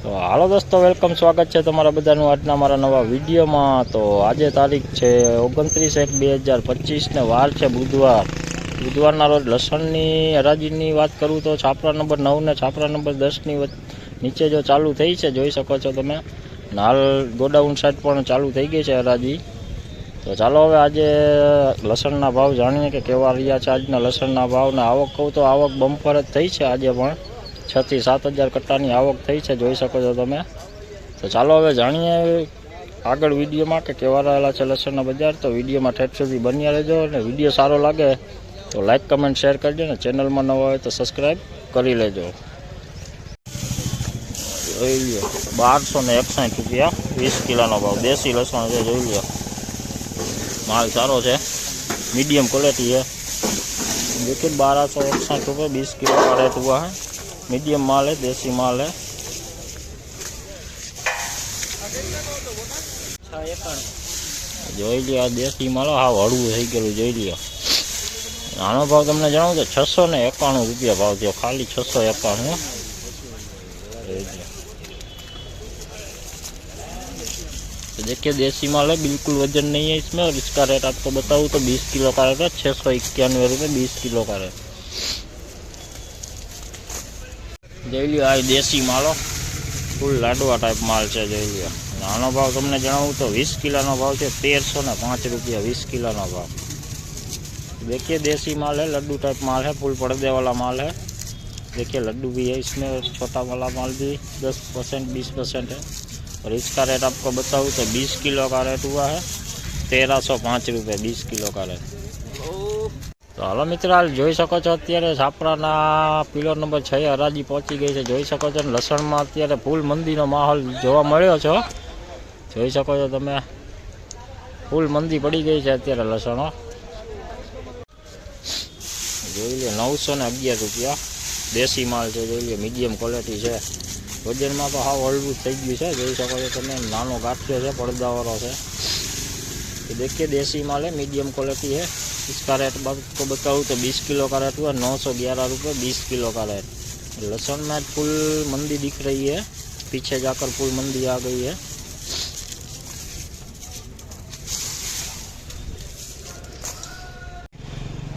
તો હાલો દોસ્તો, વેલકમ, સ્વાગત છે તમારા બધાનું આજના મારા નવા વિડીયોમાં। તો આજે તારીખ છે 29/1/2025 ને વાર છે બુધવારના રોજ લસણની હરાજીની વાત કરું તો છાપરા નંબર 9 ને છાપરા નંબર 10ની નીચે જો ચાલુ થઈ છે, જોઈ શકો છો તમે। હાલ ગોડાઉન સાઈડ પણ ચાલુ થઈ ગઈ છે હરાજી। તો ચાલો હવે આજે લસણના ભાવ જાણીએ કે કેવા રહ્યા છે આજના લસણના ભાવ। ને આવક કહું તો આવક બમ્પર જ થઈ છે, આજે પણ 6 થી 7 હજાર કટ્ટાની આવક થઈ છે, જોઈ શકો છો તમે। તો ચાલો હવે જાણીએ આગળ વિડીયોમાં કે કેવા રહેલા છે લસણના બજાર। તો વિડીયોમાં ઠેઠ સુધી બન્યા રહેજો, અને વિડીયો સારો લાગે તો લાઇક કમેન્ટ શેર કરજો, ને ચેનલમાં નવા હોય તો સબસ્ક્રાઈબ કરી લેજો। જોઈ લો 1261 રૂપિયા 20 કિલોનો ભાવ, દેશી લસણ છે, જોઈ લો। माल सारो है, मीडियम क्वालिटी है। देखिए 1261 रुपये 20 किलो का रेट हुआ है। मीडियम माल है, देसी माल है। જોઈ લ્યો, આ દેશી માલ હા હળવું થઈ ગયેલું જોઈ લ્યો। આનો ભાવ તમને જણાવું તો 691 રૂપિયા ભાવ થયો, ખાલી 691। देखिए देसी माल है, बिल्कुल वजन नहीं है इसमें। और इसका रेट आपको बताऊँ तो 20 किलो का रेट है, 691 रुपये 20 किलो का रेट। જોઈ લ્યો, આ દેશી માલો ફૂલ લાડવા ટાઈપ માલ છે, જોઈ લ્યો। આનો ભાવ તમને જણાવું તો 20 કિલોનો ભાવ છે 1305 रुपया 20 किलो भाव। देखिए देसी माल है, लड्डू टाइप माल है, फुल पर्दे वाला माल है। देखिए लड्डू भी है इसमें, छोटा वाला माल भी 10% 20% है। और इसका रेट आपको बताऊँ तो 20 किलो का रेट हुआ है 1305 रुपये 20 किलो का रेट। तो हलो मित्र, हाल જોઈ શકો છો અત્યારે છાપરાના પિલર નંબર 6 હરાજી પહોંચી ગઈ છે, જોઈ શકો છો। લસણમાં અત્યારે ફૂલ મંદીનો માહોલ જોવા મળ્યો છે, જોઈ શકો છો તમે। ફૂલ મંદી પડી ગઈ છે અત્યારે લસણો, જોઈ લો 911 રૂપિયા દેશી માલ છે, જોઈ લો। મીડિયમ ક્વોલિટી છે, વજનમાં તો હાવ હળવું થઈ ગયું છે, જોઈ શકો છો તમે। નાનો ગાંઠિયો છે, પડદાવાળો છે। देखिए देसी माल है, मीडियम क्वालिटी है। इसका रेट आपको बताऊँ तो 20 किलो का रेट हुआ 911 रुपये 20 किलो का रेट। लहसुन में फुल मंदी दिख रही है, पीछे जाकर फुल मंदी आ गई है।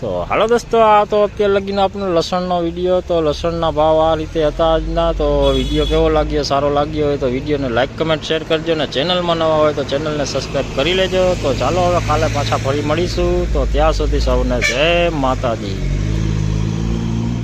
तो हालो दोस्तों, आ तो अत्यार लगीने आपने लसणनो विडियो। तो लसणना भाव आ रीते हता आजना। तो विडियो केवो लाग्यो, सारो लाग्यो होय तो विडियो ने लाइक कमेंट शेर करजो, ने चेनल में नवा होय तो चेनल ने सब्सक्राइब करी लेजो। तो चालो हवे काले पाछा फरी मळीशुं। तो त्यां सुधी सौने जय माताजी।